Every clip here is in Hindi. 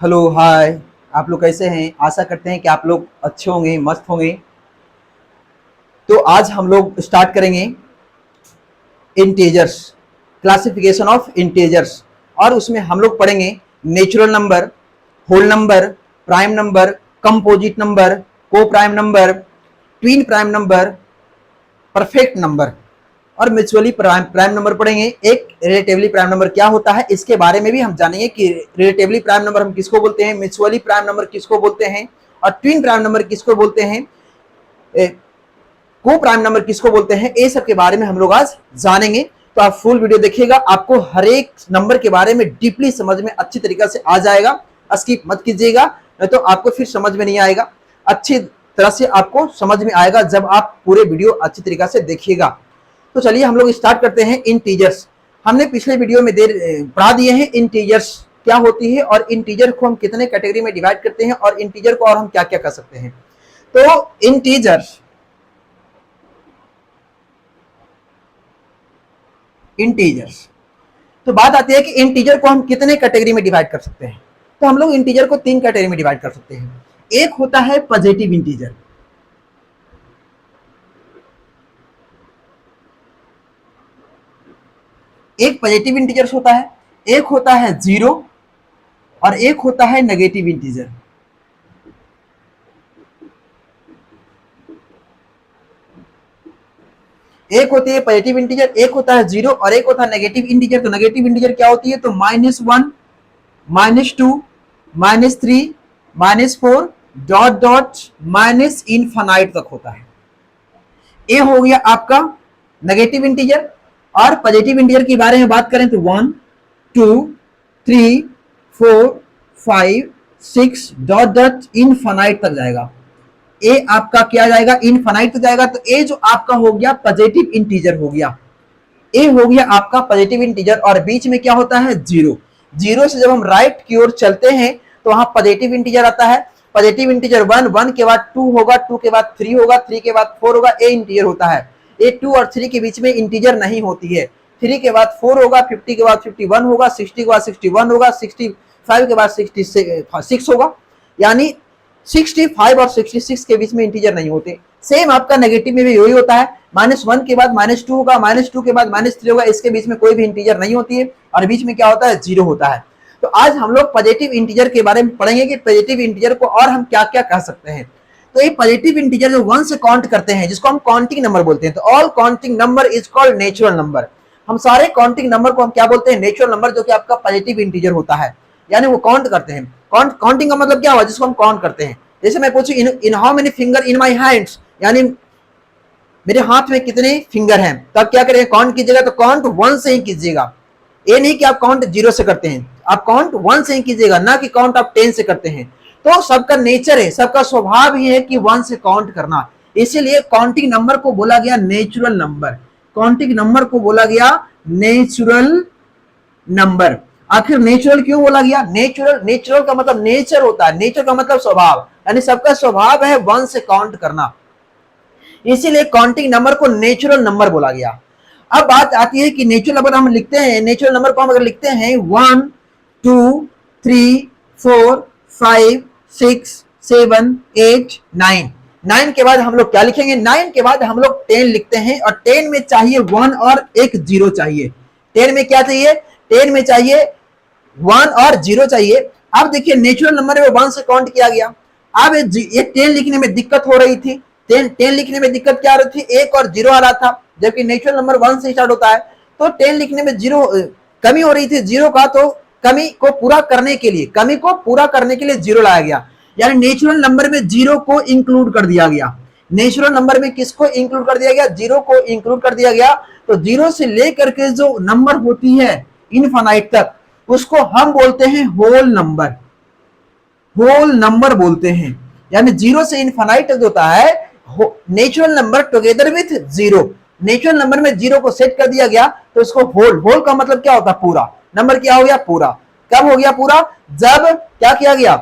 Hello hi. आप लोग कैसे हैं? आशा करते हैं कि आप लोग अच्छे होंगे, मस्त होंगे। तो आज हम लोग स्टार्ट करेंगे इंटीजर्स, क्लासिफिकेशन ऑफ इंटीजर्स। और उसमें हम लोग पढ़ेंगे natural number, whole number, prime number, composite number, coprime number, twin prime number, perfect number और म्यूचुअली प्राइम प्राइम नंबर पढ़ेंगे। एक रिलेटिवली प्राइम नंबर क्या होता है इसके बारे में भी हम जानेंगे कि रिलेटिवली प्राइम नंबर हम किसको बोलते हैं, म्यूचुअली प्राइम नंबर किसको बोलते हैं और ट्विन प्राइम नंबर किसको बोलते हैं, को प्राइम नंबर किसको बोलते हैं। ये सब के बारे में हम लोग आज जानेंगे। तो आप फुल वीडियो देखिएगा, आपको हर एक नंबर के बारे में डीपली समझ में अच्छी तरीके से आ जाएगा। स्किप मत कीजिएगा, नहीं तो आपको फिर समझ में नहीं आएगा। अच्छी तरह से आपको समझ में आएगा जब आप पूरे वीडियो अच्छी तरीके से देखिएगा। तो चलिए हम लोग स्टार्ट करते हैं। इंटीजर्स हमने पिछले वीडियो में पढ़ा दिए हैं इंटीजर्स क्या होती है और इंटीजर को हम कितने कैटेगरी में डिवाइड करते हैं और इंटीजर को और हम क्या क्या कर सकते हैं। तो इंटीजर्स तो बात आती है कि इंटीजर को हम कितने कैटेगरी में डिवाइड कर सकते हैं। तो हम लोग इंटीजर को 3 कैटेगरी में डिवाइड कर सकते हैं। एक होता है पॉजिटिव इंटीजर, एक पॉजिटिव इंटीजर होता है, एक होता है जीरो और एक होता है नेगेटिव इंटीजर। एक होती है पॉजिटिव इंटीजर, एक होता है जीरो और एक होता है नेगेटिव इंटीजर। तो नेगेटिव इंटीजर क्या होती है? तो -1, -2, -3, -4 डॉट डॉट माइनस इनफाइनाइट तक होता है। ये हो गया आपका नेगेटिव इंटीजर। और पॉजिटिव इंटीजर के बारे में बात करें तो 1, 2, 3, 4, 5, 6 डॉट डॉट इनफाइनाइट तक जाएगा। ए आपका क्या जाएगा? इनफाइनाइट तक जाएगा। तो ए जो आपका हो गया पॉजिटिव इंटीजर हो गया। ए हो गया आपका पॉजिटिव इंटीजर और बीच में क्या होता है? जीरो। जीरो से जब हम राइट की ओर चलते हैं तो वहां पॉजिटिव इंटीजर आता है। पॉजिटिव इंटीजर 1, 1 के बाद 2 होगा, 2 के बाद 3 होगा, 3 के बाद 4 होगा। ए इंटीजर होता है। ए 2 और 3 के बीच में इंटीजर नहीं होती है। 3 के बाद 4 होगा, 50 के बाद 51 होगा, 60 के बाद 61 होगा, 65 के बाद 66 होगा। यानी 65 और 66 के बीच में इंटीजर नहीं होते। सेम आपका नेगेटिव में भी यही होता है। -1 के बाद -2 होगा, -2 के बाद -3 होगा, इसके बीच में कोई भी इंटीजर नहीं होती है और बीच में क्या होता है? जीरो होता है। तो आज हम लोग पॉजिटिव इंटीजर के बारे में पढ़ेंगे कि पॉजिटिव इंटीजर को और हम क्या क्या कह सकते हैं। तो ये पॉजिटिव इंटीजर जो 1 से काउंट करते हैं जिसको हम काउंटिंग नंबर बोलते हैं। तो all counting number is called natural number. हम सारे काउंटिंग नंबर को हम क्या बोलते हैं? नेचुरल नंबर, जो कि आपका पॉजिटिव इंटीजर होता है। यानी वो काउंट करते हैं। काउंटिंग का मतलब क्या हुआ? जिसको हम काउंट करते हैं। जैसे मैं पूछूं इन how many finger in my hands, यानी मेरे हाथ में कितने फिंगर हैं, तब क्या करेंगे? काउंट कीजिएगा तो काउंट 1 से ही कीजिएगा। ये नहीं कि आप काउंट 0 से करते हैं, आप काउंट 1 से ही कीजिएगा, ना कि काउंट आप 10 से करते हैं। तो सबका नेचर है, सबका स्वभाव ही है कि 1 से काउंट करना। इसीलिए काउंटिंग नंबर को बोला गया नेचुरल नंबर। काउंटिंग नंबर को बोला गया नेचुरल नंबर। आखिर नेचुरल क्यों बोला गया? नेचुरल का मतलब नेचर होता है। नेचर का मतलब स्वभाव, यानी सबका स्वभाव है 1 से काउंट करना। इसीलिए काउंटिंग नंबर को नेचुरल नंबर बोला गया। अब बात आती है कि नेचुरल नंबर हम लिखते हैं, नेचुरल नंबर को हम अगर लिखते हैं 1, 2, 3, 4, 5, 6, 7, 8, 9। 9 के बाद हम लोग क्या लिखेंगे? 9 के बाद हम लोग 10 लिखते हैं और 10 में चाहिए 1 और एक 0 चाहिए। 10 में क्या चाहिए? 10 में चाहिए 1 और 0 चाहिए। अब देखिए नेचुरल नंबर में 1 से काउंट किया गया। अब ये 10 लिखने में दिक्कत हो रही थी। 10 लिखने में दिक्कत क्या आ रही थी? 1 और 0 आ रहा था, जबकि नेचुरल नंबर 1 से स्टार्ट होता है। तो 10 लिखने में 0 कमी हो रही थी 0 का, तो कमी को पूरा करने के लिए 0 लाया गया। यानी नेचुरल नंबर में 0 को इंक्लूड कर दिया गया। नेचुरल नंबर में किसको इंक्लूड कर दिया गया? 0 को इंक्लूड कर दिया गया। तो 0 से लेकर के जो नंबर होती है इनफाइनाइट तक, उसको हम बोलते हैं होल नंबर। होल नंबर बोलते हैं। यानी 0 से इनफाइनाइट तक होता है natural number together with 0। Natural number में 0 को सेट कर दिया गया तो इसको होल का मतलब क्या होता है? पूरा नंबर क्या हो गया? पूरा। कब हो गया पूरा? जब क्या किया गया?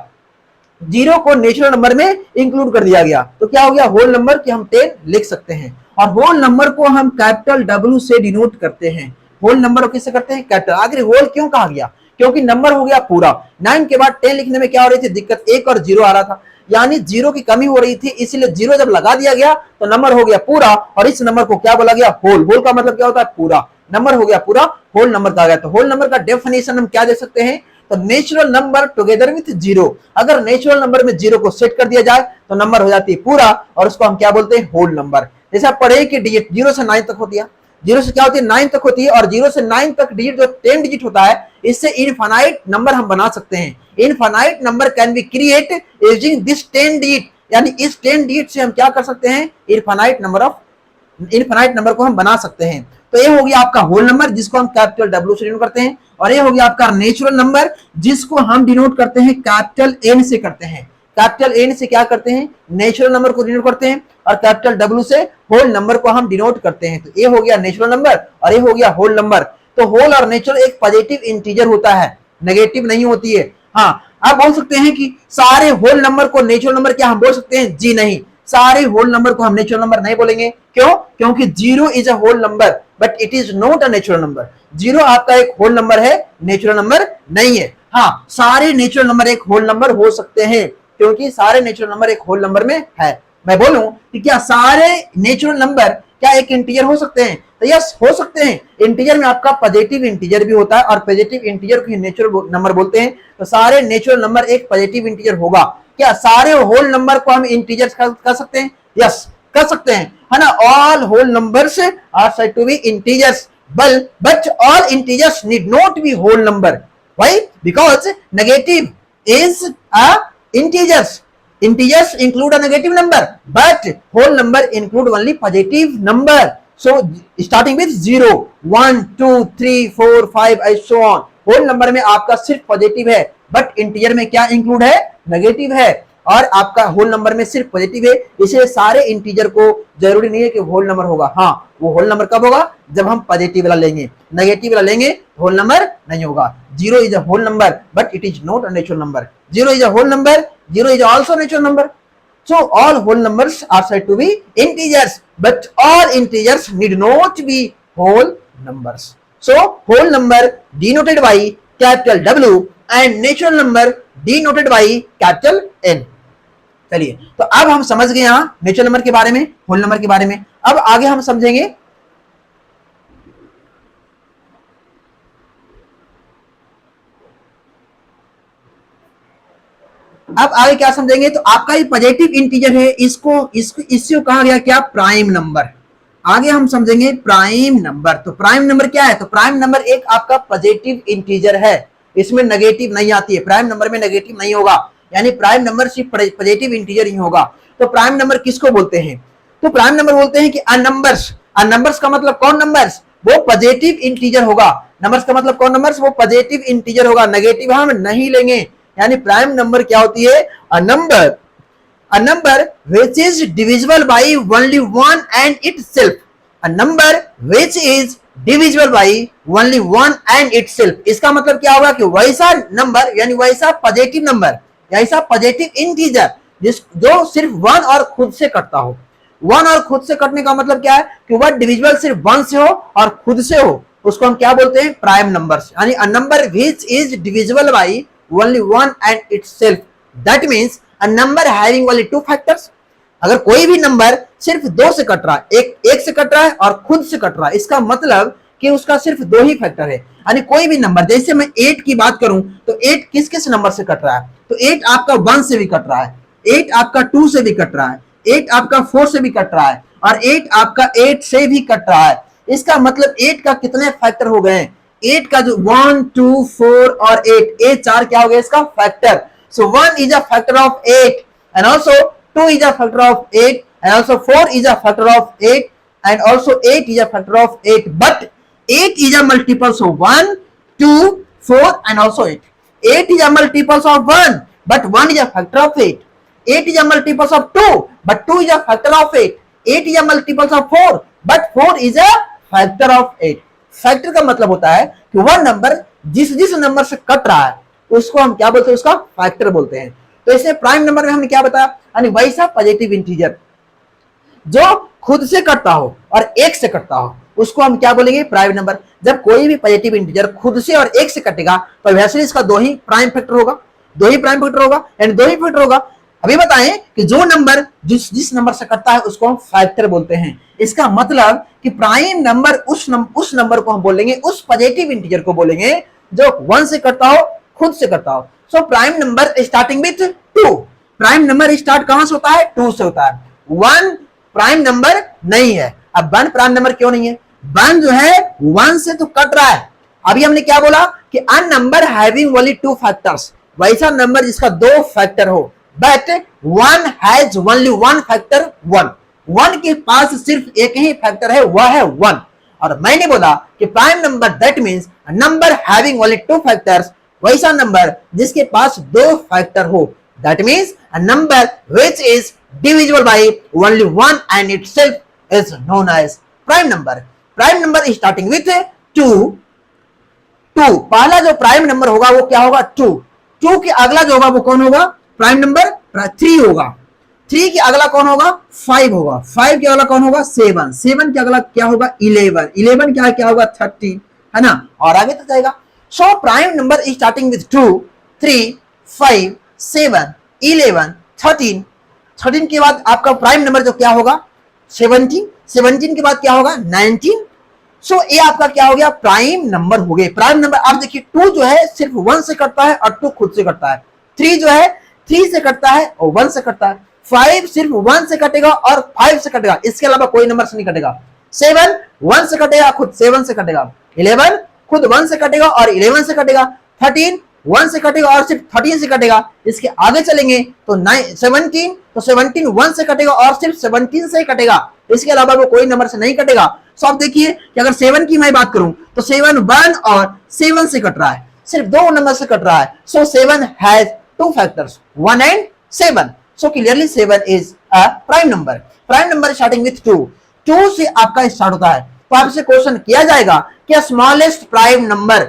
0 को नेचुरल नंबर में इंक्लूड कर दिया गया। तो क्या हो गया? होल नंबर की हम 10 लिख सकते हैं। और होल नंबर को हम कैपिटल W से डिनोट करते हैं। होल नंबर को किससे करते हैं? कैपिटल। आखिर होल क्यों कहा गया? क्योंकि नंबर हो गया पूरा। 9 के बाद 10 लिखने में क्या हो रही थी दिक्कत, 1 और 0 आ रहा था, यानी 0 की कमी हो रही थी, इसलिए 0 जब लगा दिया गया तो नंबर हो गया पूरा, और इस नंबर को क्या बोला गया, होल। होल का मतलब क्या होता है, पूरा। नंबर हो गया पूरा, होल नंबर कहा गया। तो होल नंबर का डेफिनेशन हम क्या दे सकते हैं, तो नेचुरल नंबर टुगेदर विथ 0। अगर नेचुरल नंबर में 0 को सेट कर दिया जाए तो नंबर हो जाती है पूरा, और उसको हम क्या बोलते हैं, होल नंबर। जैसे आप पढ़े कि डिजिट 0 से 9 तक होती है, 0 से क्या होती है, 9 तक होती है, और 0 से 9 तक डिजिट जो 10 डिजिट होता है, इससे इनफाइनाइट नंबर हम बना सकते हैं। Infinite number can be create using this 10 digit, यानी इस 10 डिजिट से हम क्या कर सकते हैं, इनफाइनाइट नंबर को हम बना सकते हैं। तो ये हो गया आपका होल नंबर, जिसको हम कैपिटल डब्ल्यू से डिनोट करते हैं, और ये हो गया आपका नेचुरल नंबर, जिसको हम डिनोट करते हैं कैपिटल एन से करते हैं। कैपिटल एन से क्या करते हैं, नेचुरल नंबर को डिनोट करते हैं, और कैपिटल डब्ल्यू से होल नंबर को हम डिनोट करते हैं। तो ये हो गया नेचुरल नंबर और ये हो गया होल नंबर। तो होल और नेचुरल एक पॉजिटिव इंटीजर होता है, नेगेटिव नहीं होती है। हाँ, आप बोल सकते हैं कि सारे होल नंबर को नेचुरल नंबर क्या हम बोल सकते हैं, जी नहीं, सारे होल नंबर को हम नेचुरल नंबर नहीं बोलेंगे। क्यों, क्योंकि 0 is a whole number but it is not a natural number. 0 आपका एक होल नंबर है, नेचुरल नंबर नहीं है। हाँ, सारे नेचुरल नंबर एक होल नंबर हो सकते हैं, क्योंकि सारे नेचुरल नंबर एक होल नंबर में है। मैं बोलूं कि क्या सारे नेचुरल नंबर क्या एक इंटीजर हो सकते हैं, तो यस हो सकते हैं। इंटीजर में आपका पॉजिटिव इंटीजर भी होता है, और पॉजिटिव इंटीजर को नेचुरल नंबर बोलते हैं। तो सारे नेचुरल नंबर एक पॉजिटिव इंटीजर होगा। क्या सारे होल नंबर को हम इंटीजर कर सकते हैं, यस कर सकते हैं, है ना। All whole numbers are said to be integers, but all integers need not be whole number. Why, because negative is a integers. Integers include a negative number, but whole number include only positive number. So starting with 0, 1, 2, 3, 4, 5 and so on. whole number में आपका सिर्फ पॉजिटिव है, बट इंटीजर में क्या इंक्लूड है, नेगेटिव है। और आपका होल नंबर में सिर्फ पॉजिटिव है, इसलिए सारे इंटीजर को जरूरी नहीं है कि होल नंबर होगा। हाँ, वो होल नंबर कब होगा, जब हम पॉजिटिव वाला लेंगे। नेगेटिव वाला लेंगे होल नंबर नहीं होगा। 0 is a whole number but it is not a natural number. 0 is a whole number, 0 is also natural number. So all whole numbers are said to be integers, but all integers need not be whole numbers. So whole number denoted by capital W and natural number denoted by capital N. चलिए, तो अब हम समझ गए यहां नेचुरल नंबर के बारे में, होल नंबर के बारे में। अब आगे हम समझेंगे अब आगे क्या समझेंगे, तो आपका ये पॉजिटिव इंटीजर है, इसको कहा गया क्या, प्राइम नंबर। आगे हम समझेंगे प्राइम नंबर। तो प्राइम नंबर क्या है, तो प्राइम नंबर एक आपका पॉजिटिव इंटीजर है, इसमें नेगेटिव नहीं आती है। प्राइम नंबर में नेगेटिव नहीं होगा, यानी प्राइम नंबर सिर्फ पॉजिटिव इंटीजर ही होगा। तो प्राइम नंबर किसको बोलते हैं, तो प्राइम नंबर बोलते हैं कि अनंबर्स। अनंबर्स का मतलब कौन नंबर्स, वो पॉजिटिव इंटीजर होगा। नंबर्स का मतलब कौन नंबर्स, वो पॉजिटिव इंटीजर होगा, नेगेटिव हम नहीं लेंगे। यानी प्राइम नंबर क्या होती है, a number which is divisible by only one and itself. A number which is divisible by only one and itself. इसका मतलब क्या होगा कि वैसा नंबर, यानी वैसा पॉजिटिव नंबर, ऐसा पॉजिटिव इंटीजर जो सिर्फ वन और खुद से कटता हो। वन और खुद से कटने का मतलब क्या है कि वह डिविजिबल सिर्फ वन से हो और खुद से हो, उसको हम क्या बोलते हैं, प्राइम नंबर्स। यानी a number which is divisible by only one and itself. That means a number having only two factors. अगर कोई भी नंबर सिर्फ दो से कट रहा है, एक से कट रहा है और खुद से कट रहा है, इसका मतलब कि उसका सिर्फ दो ही फैक्टर है। यानी कोई भी नंबर, जैसे मैं 8 की बात करूं तो 8 किस किस नंबर से कट रहा है, तो 8 आपका 1 से भी कट रहा है, 8 आपका 2 से भी कट रहा है, 8 आपका 4 से भी कट रहा है, और 8 आपका 8 से भी कट रहा है। इसका मतलब 8 का कितने फैक्टर हो गए, 8 का जो 1, 2, 4 और 8, ये चार क्या हो गया इसका factor. So 1 is a factor of 8 and also 2 is a factor of 8 and also 4 is a factor of 8 and also 8 is a factor of 8, but 8 is a multiples of 1, 2, 4 and also 8. 8 is a multiples of 1 but 1 is a factor of 8. 8 is a multiples of 2 but 2 is a factor of 8. 8 is a multiples of 4 but 4 is a factor of 8. Factor का मतलब होता है कि वह नंबर जिस नंबर से कट रहा है उसको हम क्या बोलते हैं, उसका फैक्टर बोलते हैं। तो इसे प्राइम नंबर में हमने क्या बताया, यानी वैसा पॉजिटिव इंटीजर जो खुद से कटता हो और एक से कटता हो, उसको हम क्या बोलेंगे, प्राइम नंबर। जब कोई भी पॉजिटिव इंटीजर खुद से और एक से कटेगा तो वैसे इसका दो ही प्राइम फैक्टर होगा, दो ही प्राइम फैक्टर होगा एंड दो ही फैक्टर होगा। अभी बताएं कि जो नंबर जिस नंबर से कटता है उसको हम फैक्टर बोलते हैं। इसका मतलब कि प्राइम नंबर उस नंबर को हम बोलेंगे, उस पॉजिटिव इंटीजर को बोलेंगे जो 1 से कटता हो, खुद से कटता हो। So prime number starting with 2। Prime number start कहां से होता है, 2 से होता है। 1 प्राइम नंबर नहीं है। अब 1 प्राइम नंबर क्यों नहीं है, 1 जो है 1 से तो कट रहा है। अभी हमने क्या बोला कि a number having only 2 factors, वैसा नंबर जिसका 2 फैक्टर हो, बट 1 हैज ओनली 1 फैक्टर 1। 1 के पास सिर्फ एक ही फैक्टर है, वह है 1। और मैंने बोला कि prime number that means number having only 2 factors, वैसा नंबर जिसके पास 2 फैक्टर हो, that means a number which is divisible by only 1 and itself is known as prime number. Prime number is starting with 2। पहला जो प्राइम नंबर होगा वो क्या होगा, 2 के अगला जो होगा वो कौन होगा, प्राइम नंबर 3 होगा। 3 के अगला कौन होगा, 5 होगा। 5 के अगला कौन होगा, 7। 7 के अगला क्या होगा, 11। 11 क्या होगा, 13, है ना, और आगे तक जाएगा। So prime number is starting with 2, 3, 5, 7, 11, 13। 13 के बाद आपका प्राइम नंबर जो क्या होगा, 17। 17 के बाद क्या होगा, 19। सो ये आपका क्या हो गया, प्राइम नंबर हो गए। प्राइम नंबर आप देखिए 2 जो है सिर्फ 1 से कटता है और 2 खुद से कटता है। 3 जो है 3 से कटता है और 1 से कटता है। 5 सिर्फ 1 से कटेगा और 5 से कटेगा, इसके अलावा कोई नंबर से नहीं कटेगा। 7 1 से कटेगा, खुद 7 से कटेगा। 11 खुद 1 से कटेगा और 11 से कटेगा। 13 1 से कटेगा और सिर्फ 13 से कटेगा। इसके आगे चलेंगे तो 17, तो 17 1 से कटेगा और सिर्फ 17 से कटेगा, इसके अलावा वो कोई नंबर से नहीं कटेगा। सो आप देखिए कि अगर 7 की मैं बात करूं तो 7 1 और 7 से कट रहा है, सिर्फ 2 नंबर से कट रहा है। सो 7 has 2 factors, 1 and 7। So clearly 7 is a prime number. Prime number starting with 2 से आपका स्टार्ट होता है। तो आपसे क्वेश्चन किया जाएगा कि स्मॉलेस्ट प्राइम नंबर,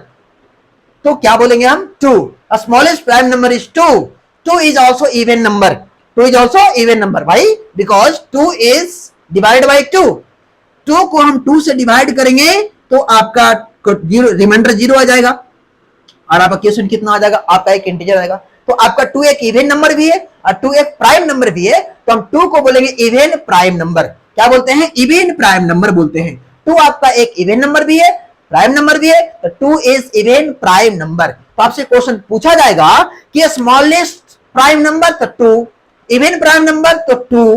तो क्या बोलेंगे हम, 2। Smallest prime number is 2। 2 is also even number. 2 is also even number भाई, बिकॉज 2 इज डिवाइड बाई 2। 2 को हम 2 से डिवाइड करेंगे तो आपका रिमाइंडर 0 आ जाएगा और आपका क्वेश्चन कितना आ जाएगा, आपका एक इंटीजर आएगा। तो आपका 2 एक इवन नंबर भी है और 2 एक प्राइम नंबर भी है, तो हम 2 को बोलेंगे इवन प्राइम नंबर। क्या बोलते हैं, इवन प्राइम नंबर बोलते हैं। 2 आपका एक इवन नंबर भी है, प्राइम नंबर भी है, तो 2 इज इवन प्राइम नंबर। तो आपसे क्वेश्चन पूछा जाएगा कि स्मॉलेस्ट प्राइम नंबर तो 2, इवन प्राइम नंबर तो 2।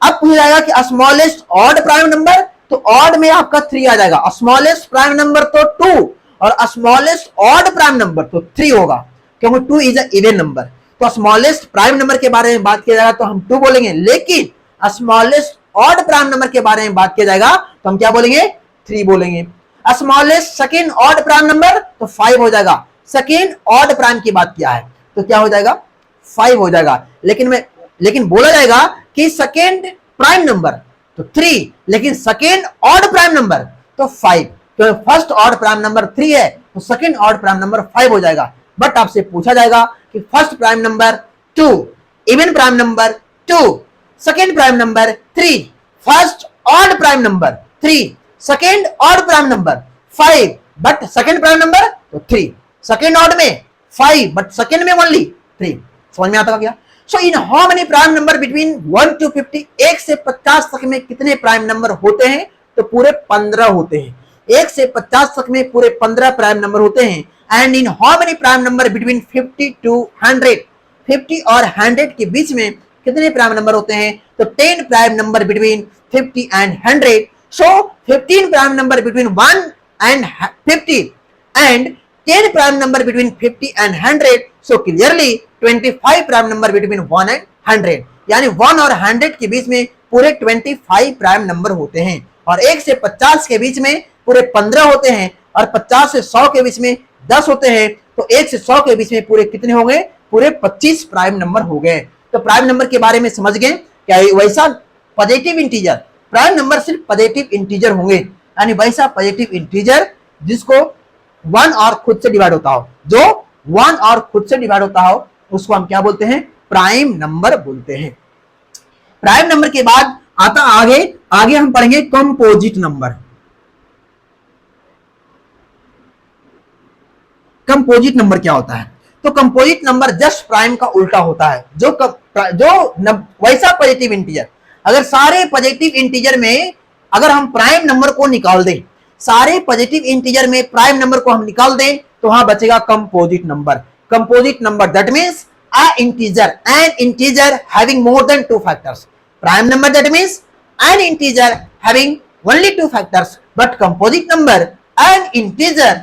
अब पूछा जाएगा कि स्मॉलेस्ट ऑड प्राइम नंबर, तो ऑड में आपका 3 आ जाएगा। स्मॉलेस्ट प्राइम नंबर तो 2 और स्मॉलेस्ट ऑड प्राइम नंबर तो 3 होगा, क्योंकि 2 इज अ इवन नंबर। तो स्मॉलेस्ट प्राइम नंबर के बारे में बात किया जाएगा तो हम 2 बोलेंगे, लेकिन स्मॉलेस्ट ऑड प्राइम नंबर के बारे में बात किया जाएगा तो हम क्या बोलेंगे, 3 बोलेंगे। Smallest second odd prime number तो 5 हो जाएगा। सेकेंड ऑड प्राइम की बात किया है तो क्या हो जाएगा, 5 हो जाएगा। लेकिन बोला जाएगा कि सेकेंड प्राइम नंबर तो 3, लेकिन सेकेंड ऑड प्राइम नंबर तो 5। तो फर्स्ट ऑड प्राइम नंबर 3 है तो सेकेंड ऑड प्राइम नंबर 5 हो जाएगा। बट आपसे पूछा जाएगा कि first prime number 2, even prime number 2, second prime number 3, first odd prime number 3, second odd prime number 5, but second prime number तो 3। सेकेंड ऑड में 5 बट सेकेंड में ओनली 3। समझ में आता क्या? So in how many prime number between 1 to 50, 1 से 50 तक में कितने प्राइम नंबर होते हैं, तो पूरे 15 होते हैं। 1 से 50 तक में पूरे 15 प्राइम नंबर होते हैं। And in how many prime number between 50 to 100, 50 और 100 के बीच में कितने प्राइम नंबर होते हैं, तो 10 prime number between 50 and 100। So 15 prime number between 1 and 50 and 10 prime number between 50 and 100. So clearly 25 prime number between 1 and 100, यानी 1 और 100 के बीच में पूरे 25 प्राइम नंबर होते हैं। और 1 से 50 के बीच में पूरे 15 होते हैं और 50 से 100 के बीच में 10 होते हैं। तो 1 से 100 के बीच में पूरे कितने हो गए, पूरे 25 प्राइम नंबर हो गए। तो प्राइम नंबर के बारे में समझ गए क्या, वैसा पॉजिटिव इंटीजर प्राइम नंबर सिर्फ पॉजिटिव इंटीजर होंगे, यानी वैसा पॉजिटिव इंटीजर जिसको 1 और खुद से डिवाइड होता हो, जो 1 और खुद से डिवाइड होता हो उसको हम क्या बोलते हैं, प्राइम नंबर बोलते हैं। प्राइम नंबर के बाद आता आगे हम पढ़ेंगे कंपोजिट नंबर। कंपोजिट नंबर क्या होता है? तो कंपोजिट नंबर जस्ट प्राइम का उल्टा होता है। वैसा पॉजिटिव इंटीजर, अगर सारे पॉजिटिव इंटीजर में अगर हम प्राइम नंबर को निकाल दें, सारे पॉजिटिव इंटीजर में प्राइम नंबर को हम निकाल दें, तो वहां बचेगा composite number. Composite number that means an integer having more than two factors. Prime number that means an integer having only two factors, but composite number an integer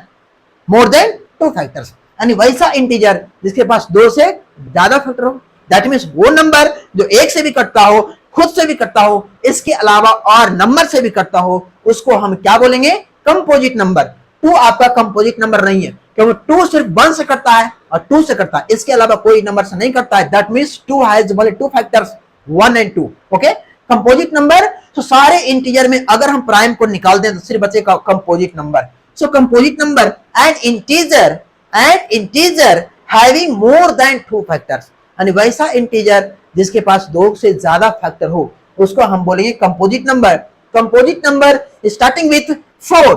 more than two factors. यानी वैसा इंटीजर जिसके पास दो से ज्यादा फैक्टर हो, दैट मीन्स वो नंबर जो एक से भी कटता हो, खुद से भी कटता हो, इसके अलावा और नंबर से भी कटता हो, उसको हम क्या बोलेंगे? Composite number. टू आपका कंपोजिट नंबर नहीं है, क्योंकि टू सिर्फ वन से कटता है और टू से कटता है, इसके अलावा कोई नंबर से नहीं कटता है। That means two has only two factors, one and two. Okay, composite number. तो सारे इंटीजर में अगर हम प्राइम को निकाल दें तो सिर्फ बचेगा कंपोजिट नंबर। सो composite number N integer having more than two factors, यानी वैसा इंटीजर जिसके पास दो से ज्यादा फैक्टर हो, उसको हम बोलेंगे composite number. Composite number starting with 4,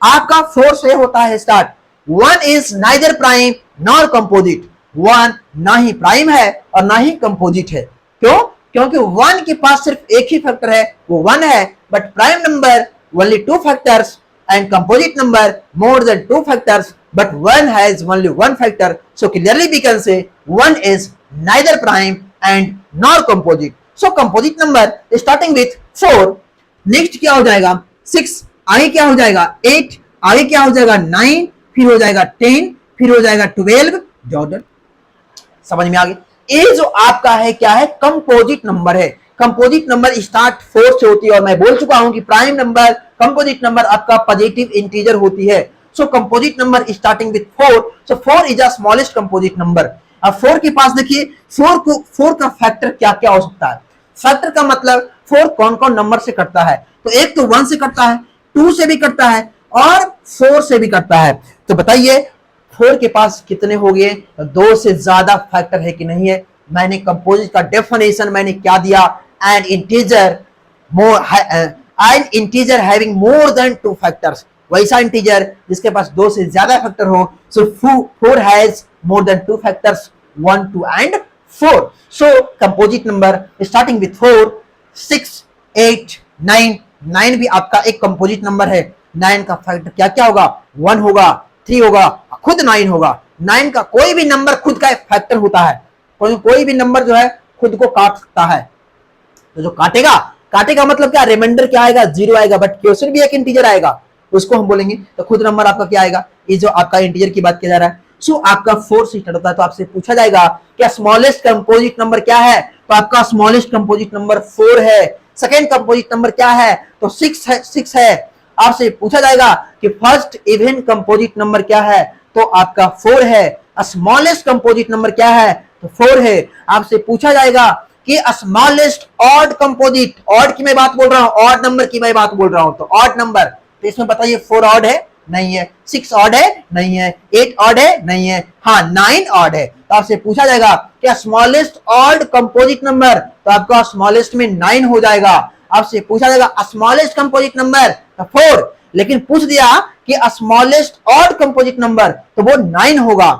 आपका 4 से होता है start. 1 is neither prime nor composite, 1 ना ही प्राइम है और ना ही कंपोजिट है। क्यों? क्योंकि 1 के पास सिर्फ एक ही फैक्टर है, वो 1 है, but prime number only 2 factors and composite number more than 2 factors, but 1 has only 1 factor. So clearly we can say 1 is neither prime and nor composite. So composite number starting with 4, next क्या हो जाएगा 6, आगे क्या हो जाएगा 8, आगे क्या हो जाएगा 9, फिर हो जाएगा 10, फिर हो जाएगा 12। जॉर्डन समझ में आ गई? ये जो आपका है क्या है? कंपोजिट नंबर है। कंपोजिट नंबर स्टार्ट 4 से होती है, और मैं बोल चुका हूं कि प्राइम नंबर कंपोजिट नंबर आपका पॉजिटिव इंटीजर होती है। So composite number starting with 4, so 4 is the smallest composite number. अब 4 के पास देखिए 4 का फैक्टर क्या क्या हो सकता है। फैक्टर का मतलब 4 कौन कौन नंबर से कटता है? तो एक तो 1 से कटता है, 2 से भी कटता है और 4 से भी कटता है। तो बताइए 4 के पास कितने हो गए? 2 से ज्यादा फैक्टर है कि नहीं है? मैंने कंपोजिट का डेफिनेशन मैंने क्या दिया? N integer having more than 2 factors, वैसा इंटीजर जिसके पास 2 से ज्यादा फैक्टर हो। सो 4 has more than 2 factors, 1, 2 and 4। So composite number starting with 4, 6, 8, 9। 9 भी आपका एक कंपोजिट नंबर है। 9 का फैक्टर क्या क्या होगा? 1 होगा, 3 होगा, खुद 9 होगा। 9 का कोई भी नंबर खुद का एक फैक्टर होता है। कोई भी नंबर जो है खुद को काट सकता है। तो जो काटेगा मतलब क्या? रिमाइंडर क्या आएगा? 0 आएगा, बट क्वेश्चन भी एक इंटीजर आएगा, उसको हम बोलेंगे। तो खुद नंबर आपका क्या आएगा? ये जो आपका इंटीजर की बात किया जा रहा है। सो आपका 4 से स्टार्ट होता है, तो आपसे पूछा जाएगा क्या स्मॉलेस्ट कंपोजिट नंबर क्या है? तो आपका स्मॉलेस्ट कंपोजिट नंबर 4 है। सेकेंड कंपोजिट नंबर क्या है? तो 6 है। आपसे पूछा जाएगा कि फर्स्ट इवन कंपोजिट नंबर क्या है? तो आपका 4 है। स्मॉलेस्ट कंपोजिट नंबर क्या है? तो 4 है। आपसे पूछा जाएगा कि स्मॉलेस्ट ऑड कंपोजिट, ऑड की मैं बात बोल रहा हूं, ऑड नंबर की मैं बात बोल रहा हूं, तो ऑड नंबर, तो इसमें बताइए 4 ऑड है? नहीं है। 6 ऑड है? नहीं है। 8 ऑड है? नहीं है। हाँ 9 ऑड है। तो आपसे पूछा जाएगा कि स्मॉलेस्ट ऑड कंपोजिट नंबर, तो आपका स्मॉलेस्ट में 9 हो जाएगा। आपसे पूछा जाएगा स्मॉलेस्ट कंपोजिट नंबर, तो 4, लेकिन पूछ दिया कि स्मॉलेस्ट ऑड कंपोजिट नंबर, तो वो 9 होगा।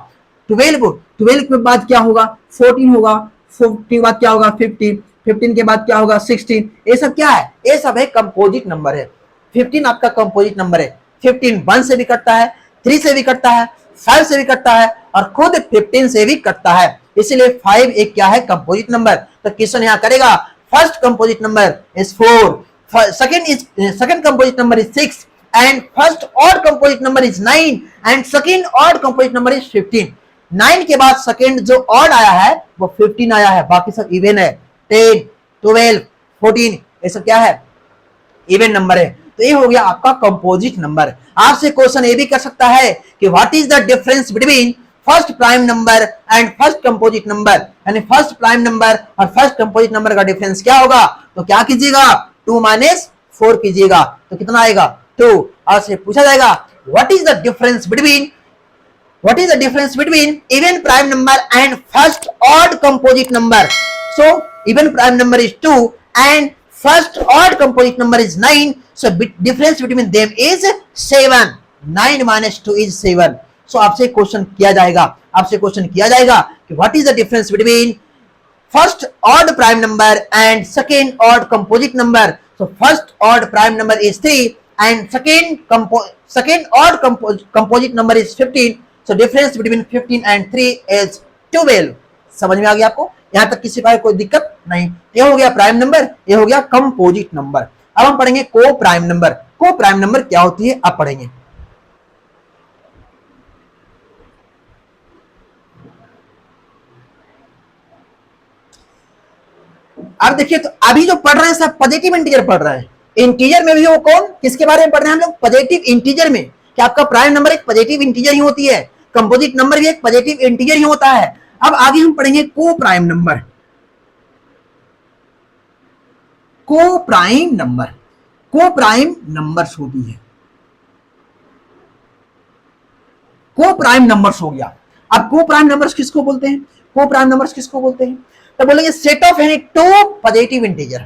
12 के बाद क्या होगा? 14 होगा। 14 के बाद क्या होगा? 15 के बाद क्या होगा? 16। ये सब क्या है? ये सब है कंपोजिट नंबर है। 15 आपका कंपोजिट नंबर है। 15 1 से भी कटता है, 3 से भी कटता है, 5 से भी कटता है और खुद 15 से भी कटता है। इसलिए 5 एक क्या है? Composite number. तो क्वेश्चन यहाँ करेगा first composite number is 4, second composite number is 6 and first odd composite number is 9 and second odd composite number is 15। 9 के बाद सेकेंड जो ऑड आया है वो 15 आया है, बाकी सब इवन है। 10, 12, 14 ये सब क्या है? इवन नंबर है। तो ये हो गया आपका कंपोजिट नंबर। आपसे क्वेश्चन ये भी कर सकता है कि what is the difference between first prime number and first composite number, यानी फर्स्ट प्राइम नंबर और फर्स्ट कंपोजिट नंबर का डिफरेंस क्या होगा? तो क्या कीजिएगा? 2 - 4 कीजिएगा, तो कितना आएगा? 2। आपसे पूछा जाएगा what is the difference between even prime number and first odd composite number? So even prime number is 2 and first odd composite number is 9, so difference between them is 7। 9 - 2 is 7। सो आपसे क्वेश्चन किया जाएगा, कि what is the difference between first odd prime number and second odd composite number. So first odd prime number is 3 and second odd composite number is 15. So difference between 15 and 3 is 12. समझ में आ गया आपको? यहां तक किसी का कोई दिक्कत नहीं. ये हो गया प्राइम नंबर, ये हो गया कंपोजिट नंबर. अब हम पढ़ेंगे को prime number. Coprime number क्या होती है अब पढ़ेंगे. अब देखिए, तो अभी जो पढ़ रहे हैं सब पॉजिटिव इंटीजर पढ़ रहे हैं. इंटीजर में भी वो कौन किसके बारे में पढ़ रहे हैं हम लोग? पॉजिटिव इंटीजर में. कि आपका प्राइम नंबर एक पॉजिटिव इंटीजर ही होती है, कंपोजिट नंबर भी एक पॉजिटिव इंटीजर ही होता है. अब आगे हम पढ़ेंगे को prime number. Coprime number, coprime numbers होती है. को प्राइम नंबर्स हो गया. अब को प्राइम नंबर्स किसको बोलते हैं? को प्राइम नंबर्स किसको बोलते हैं? तो बोलेंगे set of any two positive integer.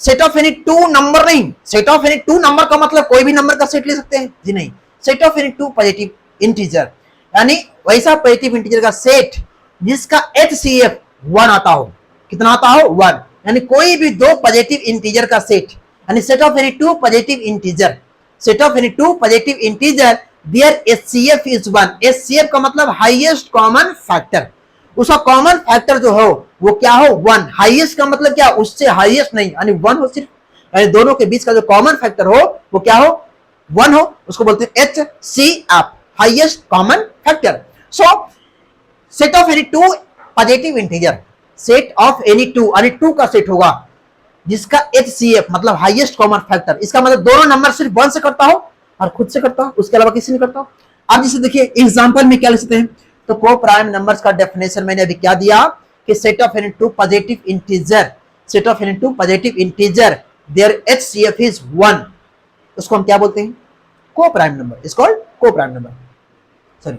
Set of any two number नहीं, set of any two number का मतलब कोई भी नंबर का सेट ले सकते हैं जी नहीं. Set of any two positive integer यानी वैसा पॉजिटिव इंटीजर का सेट जिसका HCF 1 आता हो. कितना आता हो? 1. यानी कोई भी दो पॉजिटिव इंटीजर का सेट, यानी set of any two positive integer, set of any two positive integer there HCF is 1. HCF का मतलब हाईएस्ट कॉमन फैक्टर. उसका कॉमन फैक्टर जो हो वो क्या हो? 1. हाईएस्ट का मतलब क्या? उससे हाईएस्ट नहीं, यानी 1 हो सिर्फ. यानी दोनों के बीच का जो कॉमन फैक्टर हो वो क्या हो? 1 हो. उसको बोलते हैं HCF, highest common factor. So set of any two positive integer, set of any to, यानी टू का सेट होगा जिसका HCF मतलब हाईएस्ट कॉमन फैक्टर. इसका मतलब दोनों नंबर सिर्फ 1 से करता हो और खुद से करता हो, उसके अलावा किसी नहीं करता हो. अब जैसे देखिए एग्जांपल में क्या लिख सकते हैं, तो को प्राइम नंबर्स का डेफिनेशन मैंने अभी क्या दिया कि set of any two positive integer, set of any two positive integer there HCF is 1. उसको हम क्या बोलते हैं? Coprime number. Is called coprime number. Sorry.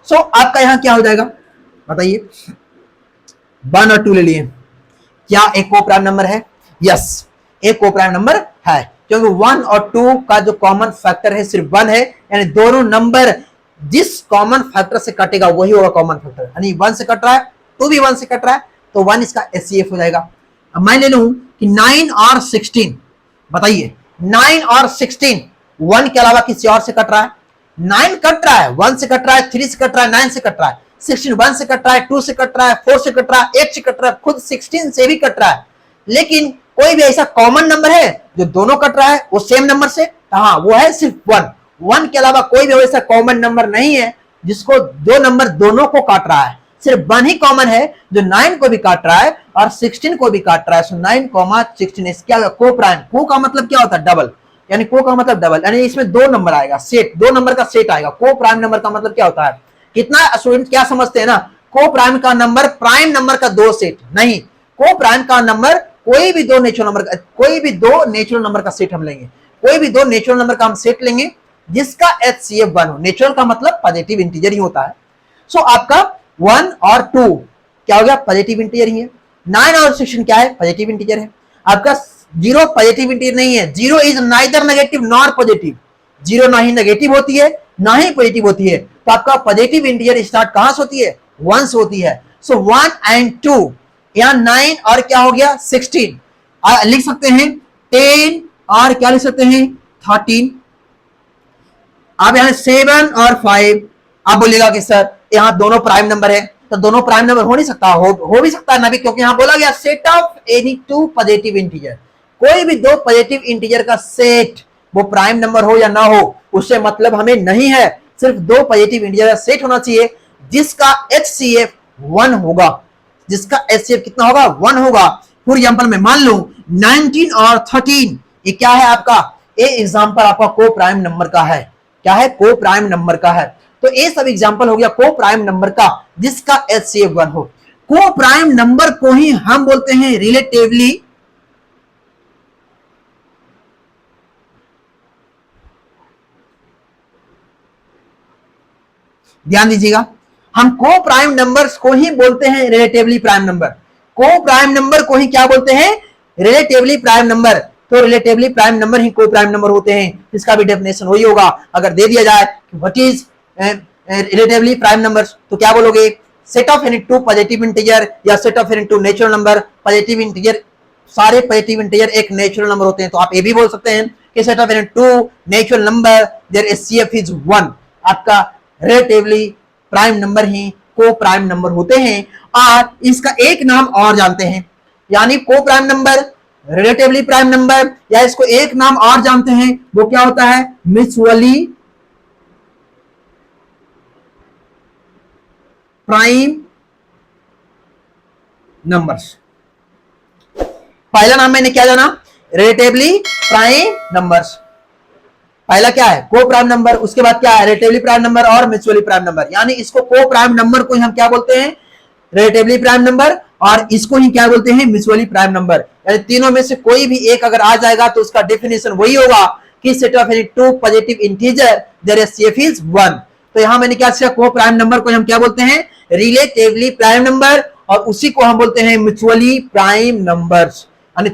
So आपका यहां क्या हो जाएगा बताइए? 1 और 2 ले लिए. क्या एक को प्राइम नंबर है? यस, एक को प्राइम नंबर है, क्योंकि 1 और 2 का जो कॉमन फैक्टर है सिर्फ 1 है. यानी दोनों नंबर जिस कॉमन फैक्टर से कटेगा वही होगा कॉमन फैक्टर. यानी 1 से कट रहा है, 2 भी 1 से कट रहा है, तो 1 इसका HCF हो जाएगा. अब मैं ले लूं कि 9 और 16. बताइए 9 और 16 1 के अलावा किसी और से कट रहा है? 9 कट रहा है, 1 से कट रहा है, 3 से कट रहा है, 9 से कट रहा है. 16 1 से कट रहा है, 2 से कट रहा है, 4 से कट रहा है, 8 से कट रहा है, खुद 16 से भी कट रहा है. लेकिन कोई भी ऐसा कॉमन नंबर है जो दोनों कट रहा है वो सेम नंबर से? हाँ, वो है सिर्फ 1. 1 के अलावा कोई भी ऐसा कॉमन नंबर नहीं है जिसको दो नंबर दोनों को काट रहा है. सिर्फ 1 ही कॉमन है जो 9 को भी काट रहा है और 16 को भी काट रहा है. सो 9, 16 क्या को प्राइम. को का मतलब क्या होता है? डबल. यानी को का मतलब डबल, यानी इसमें 2 नंबर आएगा, सेट 2 नंबर का सेट आएगा. को प्राइम नंबर का मतलब क्या होता है? कितना स्टूडेंट क्या समझते हैं ना, को प्राइम का नंबर प्राइम नंबर का 2 सेट नहीं. को प्राइम का नंबर कोई भी दो नेचुरल नंबर का, कोई भी दो नेचुरल नंबर का सेट हम लेंगे, कोई भी दो नेचुरल नंबर का हम सेट लेंगे जिसका HCF 1 हो. नेचुरल का मतलब पॉजिटिव इंटीजर ही होता है. सो आपका 1 और 2 क्या हो गया? पॉजिटिव इंटीजर ही है. 9 और 16 क्या है? पॉजिटिव इंटीजर है. आपका 0 पॉजिटिव इंटीजर नहीं है. 0 is neither negative nor positive. 0 ना ही नेगेटिव होती है ना ही पॉजिटिव होती है. तो आपका पॉजिटिव इंटीजर स्टार्ट कहां से होती है? 1 से होती है. सो 1 एंड 2, यहां 9 और क्या हो गया? 16. लिख सकते हैं 10 और क्या लिख सकते हैं? 13. अब यहां 7 और 5. आप बोलेगा कि सर यहां दोनों प्राइम नंबर है, तो दोनों प्राइम नंबर हो नहीं सकता. हो भी सकता है ना भी, क्योंकि यहां बोला गया set of any two positive integer. कोई भी दो पॉजिटिव इंटीजर का सेट, वो प्राइम नंबर हो या ना हो उससे मतलब हमें नहीं है. सिर्फ दो पॉजिटिव इंटीजर का सेट होना चाहिए जिसका HCF 1 होगा. जिसका HCF कितना होगा? 1 होगा. फॉर एग्जांपल में मान लो 19 और 13, ये क्या है आपका? ये एग्जांपल आपका को प्राइम नंबर का है. क्या है? को प्राइम नंबर का है. तो ये सब एग्जांपल हो गया को प्राइम नंबर का जिसका HCF 1 हो. को प्राइम नंबर को ही हम बोलते हैं रिलेटिवली ध्यान दीजिएगा, हम को प्राइम नंबर्स को ही बोलते हैं relatively prime number. Coprime number को ही क्या बोलते हैं? Relatively prime number. तो रिलेटिवली प्राइम नंबर ही को प्राइम नंबर होते हैं. इसका भी डेफिनेशन वही होगा. अगर दे दिया जाए what is relatively prime numbers, तो क्या बोलोगे? Set of any two positive integer या set of any two natural number. Positive integer, सारे पॉजिटिव इंटीजर एक नेचुरल नंबर होते हैं, तो आप ये भी बोल सकते हैं कि set of any two natural number there HCF is 1। आपका रिलेटिवली प्राइम नंबर ही को प्राइम नंबर होते हैं। और इसका एक नाम और जानते हैं, यानी को prime number, relatively prime number, या इसको एक नाम और जानते हैं, वो क्या होता है? Mutually prime numbers. पहला नाम मैंने क्या जाना? Relatively prime numbers. पहला क्या है? को प्राइम नंबर, उसके बाद क्या है? रिलेटिवली प्राइम नंबर और म्यूचुअली प्राइम नंबर। यानी इसको को प्राइम नंबर को हम क्या बोलते हैं? रिलेटिवली प्राइम नंबर, और इसको ही क्या बोलते हैं? Mutually prime number. यानी तीनों में से कोई भी एक अगर आ जाएगा तो उसका डेफिनेशन वही होगा कि set of any two positive integer there HCF is 1। तो यहां मैंने क्या सीखा? को प्राइम नंबर को हम क्या बोलते हैं? रिलेटिवली प्राइम नंबर, और उसी को हम बोलते हैं म्यूचुअली प्राइम नंबर्स। यानी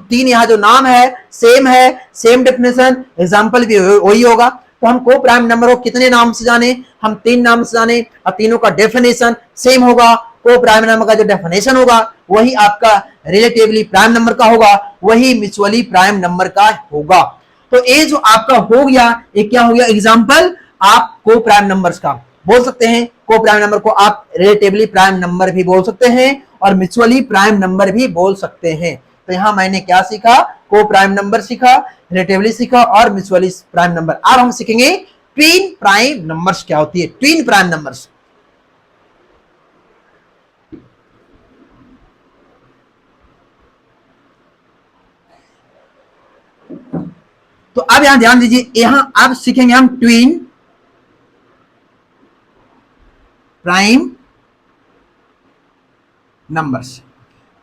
तीन यहाँ जो नाम है सेम डेफिनेशन, एग्जांपल भी वही होगा। तो हम को प्राइम नंबर को कितने नाम से जाने? हम 3 नाम से जाने, और तीनों का डेफिनेशन सेम होगा। को प्राइम नंबर का जो डेफिनेशन होगा वही आपका रिलेटिवली प्राइम नंबर का होगा, वही म्यूचुअली प्राइम नंबर का होगा। तो ये जो आपका हो गया, ये क्या हो गया? एग्जांपल आप को प्राइम नंबर्स का बोल सकते हैं। को प्राइम नंबर को आप रिलेटिवली प्राइम नंबर भी बोल सकते हैं और म्यूचुअली प्राइम नंबर भी बोल सकते हैं। तो यहां मैंने क्या सीखा? को प्राइम नंबर सीखा, रिलेटिवली सीखा और म्यूचुअली प्राइम नंबर। अब हम सीखेंगे ट्विन प्राइम नंबर्स क्या होती है। ट्विन प्राइम नंबर्स, तो अब यहां ध्यान दीजिए, यहां अब सीखेंगे हम twin prime numbers.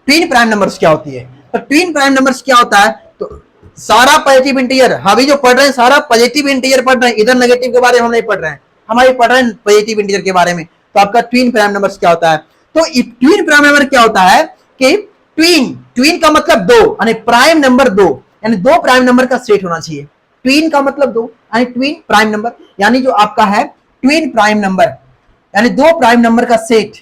Twin prime numbers क्या होती है? तो ट्विन प्राइम नंबर्स क्या होता है? तो सारा पॉजिटिव इंटीजर, अभी जो पढ़ रहे हैं सारा पॉजिटिव इंटीजर पढ़ रहे हैं, इधर नेगेटिव के बारे में हम नहीं पढ़ रहे हैं, हमारे पढ़ रहे हैं पॉजिटिव इंटीजर के बारे में। तो आपका ट्विन प्राइम नंबर्स क्या होता है? तो ट्विन प्राइम नंबर क्या होता है कि ट्विन का मतलब दो, यानी प्राइम नंबर दो, यानी दो प्राइम नंबर का सेट होना चाहिए। ट्विन का मतलब दो, यानी ट्विन प्राइम नंबर, यानी जो आपका है ट्विन प्राइम नंबर, यानी दो प्राइम नंबर का सेट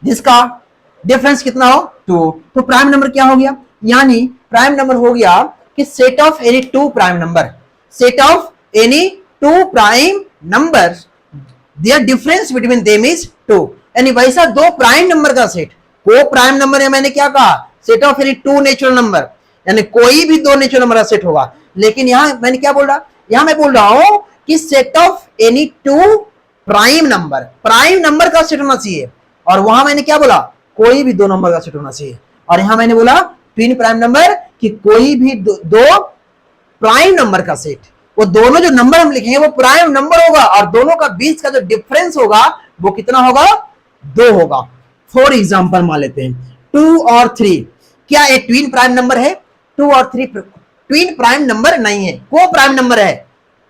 जिसका डिफरेंस कितना हो? 2। तो प्राइम नंबर क्या हो गया? यानी प्राइम नंबर हो गया कि set of any two prime number, set of any two prime number there difference between them is 2। यानी वैसा दो प्राइम नंबर का सेट। को प्राइम नंबर है, मैंने क्या कहा? Set of any two natural number, यानी कोई भी दो नेचुरल नंबर का सेट होगा। लेकिन यहां मैंने क्या बोल रहा? यहां मैं बोल रहा हूं कि set of any two prime number का सेट होना चाहिए, और वहां मैंने क्या बोला? कोई भी दो नंबर का सेट होना चाहिए। और यहां मैंने बोला ट्विन प्राइम नंबर कि कोई भी दो प्राइम नंबर का सेट, वो दोनों जो नंबर हम लिखेंगे वो प्राइम नंबर होगा, और दोनों का बीच का जो डिफरेंस होगा वो कितना होगा? 2 होगा। फॉर एग्जांपल मान लेते हैं 2 और 3, क्या एक ट्विन प्राइम नंबर है? 2 और 3 ट्विन प्राइम नंबर नहीं है, को प्राइम नंबर है,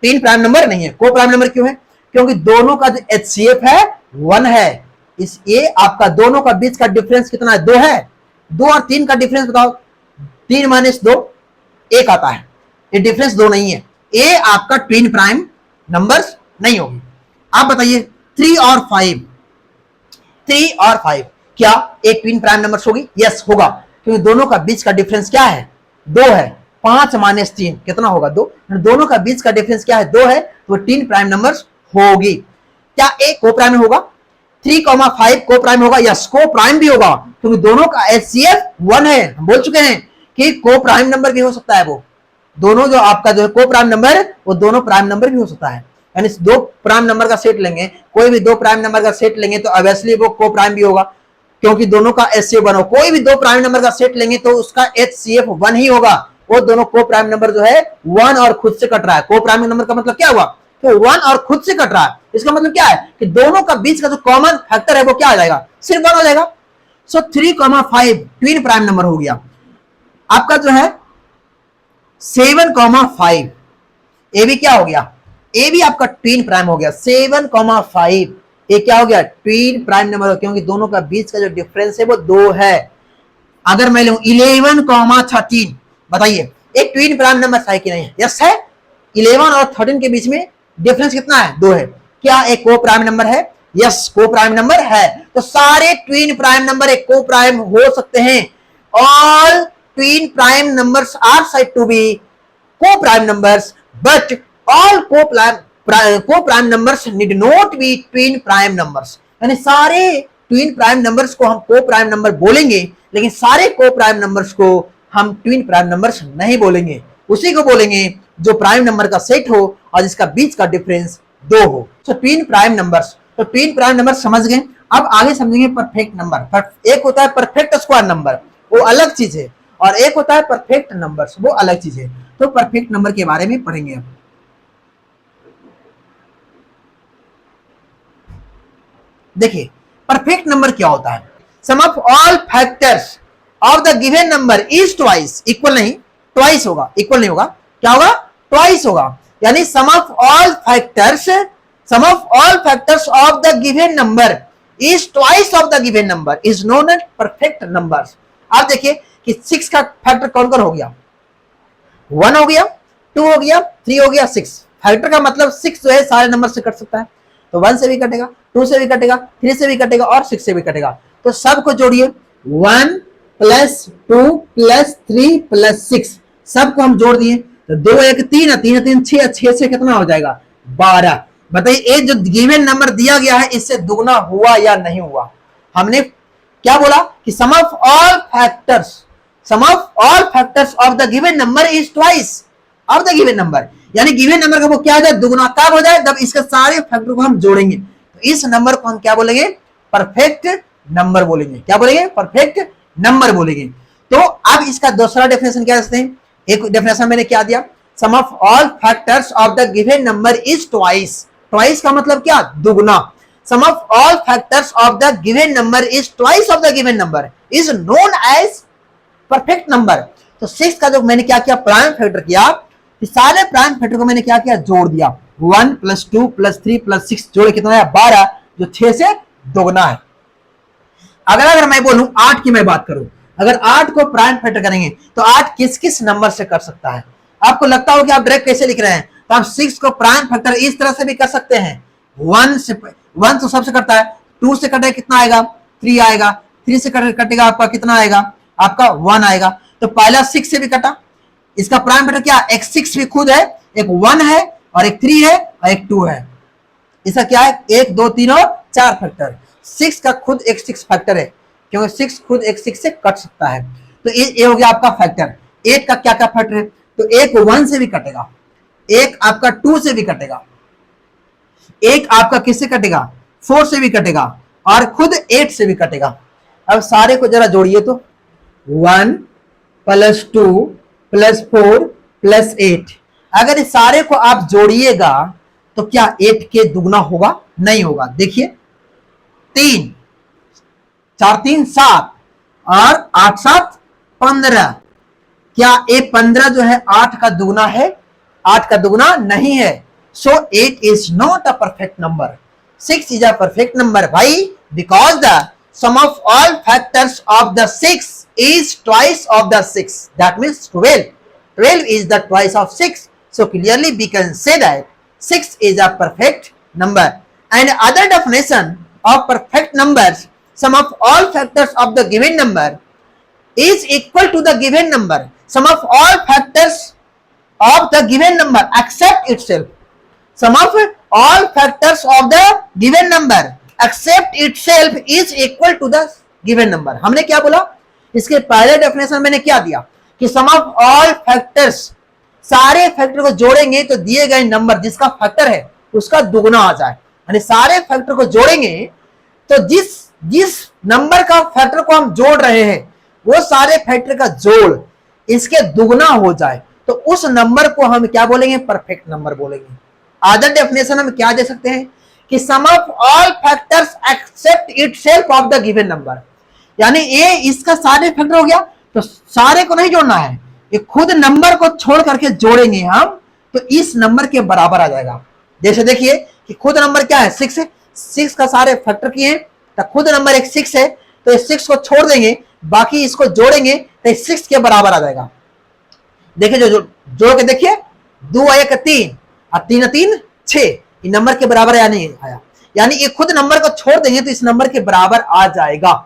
ट्विन प्राइम नंबर नहीं है। को प्राइम नंबर क्यों है? क्योंकि दोनों का जो एचसीएफ है 1 है। इस ये आपका दोनों का बीच का डिफरेंस कितना है? 2 है। 2 और 3 का डिफरेंस बताओ। 3 माइनस 2 1 आता है, ये डिफरेंस 2 नहीं है, ये आपका ट्विन प्राइम नंबर्स नहीं होगी। आप बताइए 3 और 5, 3 और 5 क्या एक ट्विन प्राइम नंबर्स होगी? यस होगा, क्योंकि दोनों का बीच का डिफरेंस क्या है? 2 है। 5 माइनस 3 कितना होगा? 2। दोनों का बीच का डिफरेंस क्या है? 2 है, तो ट्विन प्राइम नंबर्स होगी। क्या एक को प्राइम होगा? 3,5 को प्राइम होगा? यस को प्राइम भी होगा, क्योंकि दोनों का एचसीएफ 1 है। हम बोल चुके हैं कि को प्राइम नंबर भी हो सकता है, वो दोनों जो आपका जो को प्राइम नंबर वो दोनों प्राइम नंबर भी हो सकता है। यानी दो प्राइम नंबर का सेट लेंगे, कोई भी दो प्राइम नंबर का सेट लेंगे तो ऑब्वियसली वो को प्राइम भी होगा, क्योंकि दोनों का एचसीएफ 1 हो। कोई भी दो प्राइम नंबर का सेट लेंगे तो उसका एचसीएफ 1 ही होगा। वो दोनों को प्राइम नंबर जो है 1 और खुद से कट रहा है। को प्राइम नंबर का मतलब क्या हुआ? तो 1 और खुद से कट रहा है। इसका मतलब क्या है कि दोनों का बीच का जो कॉमन फैक्टर है वो क्या आ जाएगा? सिर्फ 1 हो जाएगा। सो 3,5 ट्विन प्राइम नंबर हो गया। आपका जो है 7,5 ये भी क्या हो गया? ये भी आपका ट्विन प्राइम हो गया। 7,5 ये क्या हो गया? ट्विन प्राइम नंबर, क्योंकि दोनों का बीच का जो डिफरेंस है वो 2 है। अगर मैं लूं 11,13, बताइए एक ट्विन प्राइम नंबर है कि नहीं? यस है। 11 और 13 के बीच में डिफरेंस कितना है? 2 है। क्या एक को प्राइम नंबर है? यस, को प्राइम नंबर है। तो सारे ट्विन प्राइम नंबर एक को प्राइम हो सकते हैं। All twin prime numbers are said to be coprime numbers, but all coprime numbers need not be twin prime numbers. यानी सारे ट्विन प्राइम नंबर्स को हम को प्राइम नंबर बोलेंगे, लेकिन सारे को प्राइम नंबर्स को हम ट्विन प्राइम नंबर्स नहीं बोलेंगे। उसी को बोलेंगे जो प्राइम नंबर का सेट हो और जिसका बीच का डिफरेंस 2 हो। तो ट्विन प्राइम नंबर्स, तो ट्विन प्राइम नंबर समझ गए। अब आगे समझेंगे परफेक्ट नंबर। एक होता है परफेक्ट स्क्वायर नंबर, वो अलग चीज है, और एक होता है परफेक्ट नंबर्स, वो अलग चीज है। तो परफेक्ट नंबर के बारे में पढ़ेंगे। अब देखिए परफेक्ट नंबर क्या होता है। Sum of all factors of the given number is twice, equal नहीं, ट्वाइस होगा, इक्वल नहीं होगा, क्या होगा? ट्वाइस होगा। यानी sum of all factors of the given number is twice of the given number is known as perfect numbers. आप देखिए कि 6 का फैक्टर कौन कौन हो गया? 1 हो गया, 2 हो गया, 3 हो गया, 6। फैक्टर का मतलब 6 जो है सारे नंबर से कट सकता है। तो 1 से भी कटेगा, 2 से भी कटेगा, 3 से भी कटेगा और 6 से भी कटेगा। तो सबको जोड़िए, 1 प्लस 2 प्लस 3 प्लस 6, सबको हम जोड़ दिए। तो 2 1 3, 3 3 6, 6 से कितना हो जाएगा? 12। बताइए ये जो गिवन नंबर दिया गया है इससे दुगना हुआ या नहीं हुआ? हमने क्या बोला कि sum of all factors of the given number is twice of the given number. यानी गिवन नंबर का वो क्या हो जाए? दुगना। कब हो जाए? जब इसके सारे फैक्टर को हम जोड़ेंगे। तो इस नंबर को हम क्या बोलेंगे? परफेक्ट नंबर बोलेंगे। क्या बोलेंगे? परफेक्ट नंबर बोलेंगे। तो अब इसका दूसरा डेफिनेशन क्या देते हैं? एक डेफिनेशन मैंने क्या दिया? Sum of all factors of the given number is twice. Twice का मतलब क्या? दुगना। Sum of all factors of the given number is twice of the given number is known as perfect number. तो 6 का जो मैंने क्या किया? प्राइम फैक्टर किया। सारे प्राइम फैक्टर को मैंने क्या किया? जोड़ दिया। 1 प्लस 2 प्लस 3 प्लस 6 जोड़े कितना है? 12, जो 6 से दोगुना है। अगर मैं बोलूं 8 की मैं बात करूं, अगर 8 को प्राइम फैक्टर करेंगे तो 8 किस किस नंबर से कर सकता है? आपको लगता हो कि आप डायरेक्ट कैसे लिख रहे हैं? तो आप 6 को प्राइम फैक्टर इस तरह से भी कर सकते हैं। 1 तो सबसे करता है, 2 से कटेगा कितना आएगा? 3 आएगा, 3 से कटेगा आपका कितना आएगा? आपका 1 आएगा। तो पहला 6 से भी कटा, इसका प्राइम फैक्टर क्या? एक 6 भी खुद है, एक 1 है और एक 3 है और एक 2 है। इसका क्या है? 1 2 3 और 4 फैक्टर। 6 का खुद एक 6 फैक्टर है, क्योंकि 6 खुद एक 6 से कट सकता है। तो ये हो गया आपका फैक्टर। 8 का क्या क्या फैक्टर है? तो एक 1 से भी कटेगा, एक आपका 2 से भी कटेगा, एक आपका किससे कटेगा? 4 से भी कटेगा और खुद 8 से भी कटेगा। अब सारे को जरा जोड़िए तो 1 प्लस 2 प्लस 4 प्लस 8। अगर इस सारे को आप जोड़िएगा तो क्या 8 के दुगना होगा? नहीं होगा। देखिए 3 4 3 7 और 8 7 15। क्या ये 15 जो है 8 का दुगना है? 8 का दुगना नहीं है। So 8 is not a perfect number. 6 is a perfect number. भाई, because the sum of all factors of the 6 is twice of the 6. That means 12. 12 is the twice of 6. So clearly we can say that 6 is a perfect number. And other definition of perfect numbers, sum of all factors of the given number is equal to the given number. Sum of all factors of the given number except itself. Sum of all factors of the given number except itself is equal to the given number. हमने क्या बोला? इसके पहले डेफिनेशन मैंने क्या दिया कि सम ऑफ ऑल फैक्टर्स, सारे फैक्टर को जोड़ेंगे तो दिए गए नंबर जिसका फैक्टर है उसका दुगना आ जाए। यानी सारे फैक्टर को जोड़ेंगे तो जिस नंबर का फैक्टर को हम जोड़ रहे हैं वो सारे फैक्टर का जोड़ इसके दुगना हो जाए, तो उस नंबर को हम क्या बोलेंगे? परफेक्ट नंबर बोलेंगे। अदर डेफिनेशन हम क्या दे सकते हैं कि sum of all factors except itself of the given number. यानी ये इसका सारे फैक्टर हो गया, तो सारे को नहीं जोड़ना है, ये खुद नंबर को छोड़ करके जोड़ेंगे हम तो इस नंबर के बराबर आ जाएगा। जैसे देखिए कि खुद नंबर क्या है? 6 है। 6 का सारे फैक्टर किए तो खुद नंबर एक 6 है, तो इस 6 को छोड़ देंगे, बाकी इसको जोड़ेंगे तो 6 के बराबर आ जाएगा। देखिए जो जोड़ के देखिए, 2 1 3 और 3 3 6 ये नंबर के बराबर या नहीं आया, यानी ये खुद नंबर को छोड़ देंगे तो इस नंबर के बराबर आ जाएगा,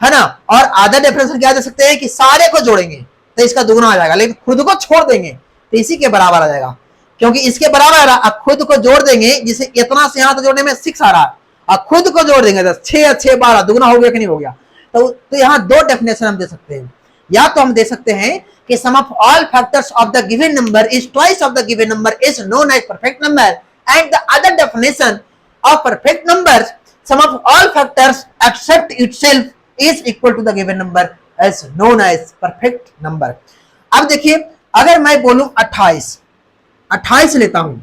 है ना। और अदर डेफिनेशन क्या दे सकते हैं कि सारे को जोड़ेंगे तो इसका दुगना आ जाएगा, लेकिन खुद को छोड़ देंगे तो इसी के बराबर आ जाएगा, क्योंकि इसके बराबर आ रहा। अब खुद को जोड़ देंगे, जिसे इतना से यहां तक जोड़ने में 6 आ रहा है, अब खुद को जोड़ देंगे तो 6 6 12 दुगना हो गया कि नहीं हो गया। तो यहाँ दो डेफिनेशन हम दे सकते हैं, या तो हम दे सकते हैं कि sum of all factors of the given number is twice of the given number is known as perfect number, and the other definition of perfect number sum of all factors except itself is equal to the given number is known as perfect number. अब देखिए, अगर मैं बोलूं 28 लेता हूं,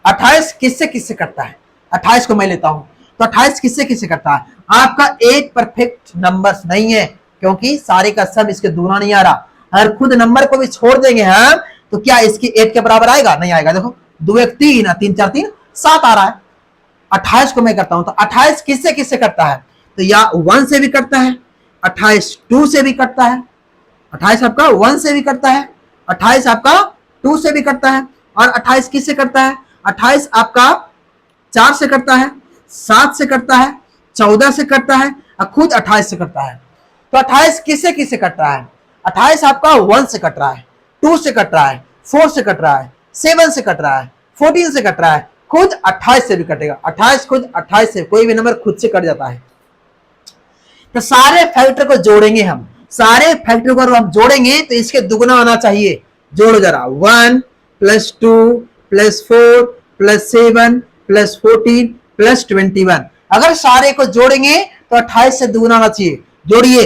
28 किससे किससे करता है, 28 को मैं लेता हूं तो 28 किससे किससे करता है, आपका 8 परफेक्ट नंबर्स नहीं है, क्योंकि सारे का सब इसके दुगना नहीं आ रहा। अगर खुद नंबर को भी छोड़ देंगे हम तो क्या इसकी 8 के बराबर आएगा, नहीं आएगा। देखो 2 1 3 3 4 3 7 आ रहा है। 28 को मैं करता हूं तो 28 किससे किससे करता है, तो या 1 से भी करता है, 28 2 से भी करता है, 28 आपका 1 से भी करता है, 28 आपका 2 से भी करता है, और 28 किससे करता है, 28 आपका 4 से करता है, 7 से करता है, 14 से करता है, और खुद 28 से करता है। तो 28 किससे किससे कट रहा है, 28 आपका 1 से कट रहा है, 2 से कट रहा है, 4 से कट रहा है, 7 से कट रहा है, 14 से कट रहा है, खुद 28 से भी कटेगा। 28 खुद 28 से, कोई भी नंबर खुद से कट जाता है। तो सारे फैक्टर को जोड़ेंगे हम, सारे फैक्टर को हम जोड़ेंगे तो इसके दुगना आना चाहिए। जोड़ो जरा, 1 + 2 + 4 + 7 + 14 + 21। अगर सारे को जोड़ेंगे तो 28 से दुगना आना चाहिए। जोड़िए,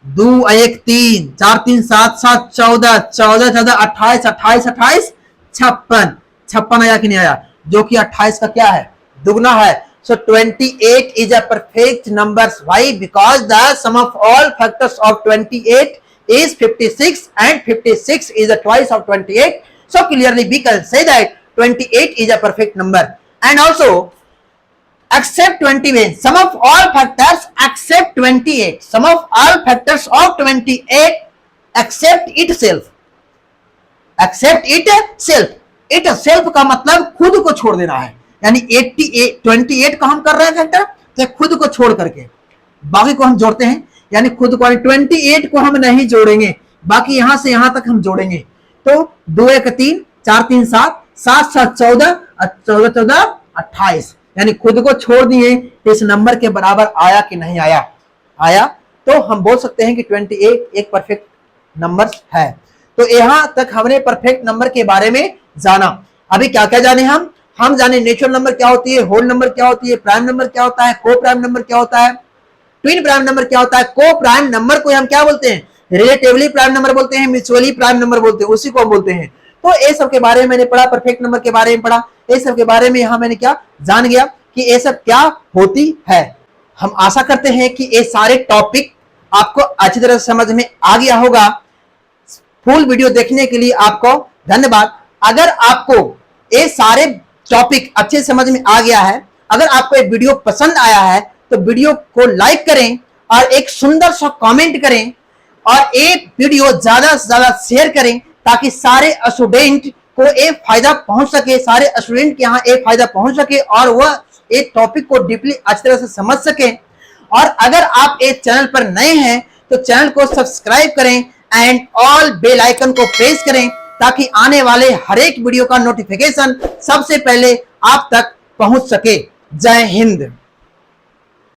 2 1 3 4 3 7 7 14 14 14 28 28 28 56 56 आया कि नहीं आया, जो कि 28 का क्या है, दुगना है। So 28 is a perfect number. Why? Because the sum of all factors of 28 is 56 and 56 is a twice of 28. So clearly we can say that 28 is a perfect number. And also except 28, sum of all factors except 28, sum of all factors of 28 except itself, except itself, itself का मतलब खुद को छोड़ देना है, यानी 28 को हम कर रहे हैं फैक्टर तो खुद को छोड़ करके बाकी को हम जोड़ते हैं, यानी खुद को 28 को हम नहीं जोड़ेंगे, बाकी यहां से यहां तक हम जोड़ेंगे। तो 2 1 3 4 3 7 7 7 14 14 14 28, यानी खुद को छोड़ दिए तो इस नंबर के बराबर आया कि नहीं आया, आया। तो हम बोल सकते हैं कि 28 एक परफेक्ट नंबर है। तो यहां तक हमने परफेक्ट नंबर के बारे में जाना। अभी क्या क्या जाने हम जाने नेचुरल नंबर क्या होती है, होल नंबर क्या होती है, प्राइम नंबर क्या होता है, को प्राइम नंबर क्या होता है, ट्विन प्राइम नंबर क्या होता है। को प्राइम नंबर को हम क्या बोलते हैं, रिलेटिवली प्राइम नंबर बोलते हैं, म्यूचुअली प्राइम नंबर बोलते हैं, उसी को हम बोलते हैं। तो ये सब के बारे में मैंने पढ़ा, परफेक्ट नंबर के बारे में पढ़ा, ये सब के बारे में यहाँ मैंने क्या जान गया कि ये सब क्या होती है। हम आशा करते हैं कि ये सारे टॉपिक आपको अच्छी तरह से समझ में आ गया होगा। फुल वीडियो देखने के लिए आपको धन्यवाद। अगर आपको ये सारे टॉपिक अच्छे समझ में आ गया है, अगर आपको ये वीडियो पसंद आया है तो वीडियो को लाइक करें और एक सुंदर सा कमेंट करें और एक वीडियो ज्यादा से ज्यादा शेयर करें, ताकि सारे स्टूडेंट को एक फायदा पहुंच सके, सारे स्टूडेंट के यहाँ एक फायदा पहुंच सके और वह एक टॉपिक को डीपली अच्छी तरह से समझ सके। और अगर आप एक चैनल पर नए हैं तो चैनल को सब्सक्राइब करें एंड ऑल बेल आइकन को प्रेस करें, ताकि आने वाले हर एक वीडियो का नोटिफिकेशन सबसे पहले आप तक पहुंच सके। जय हिंद।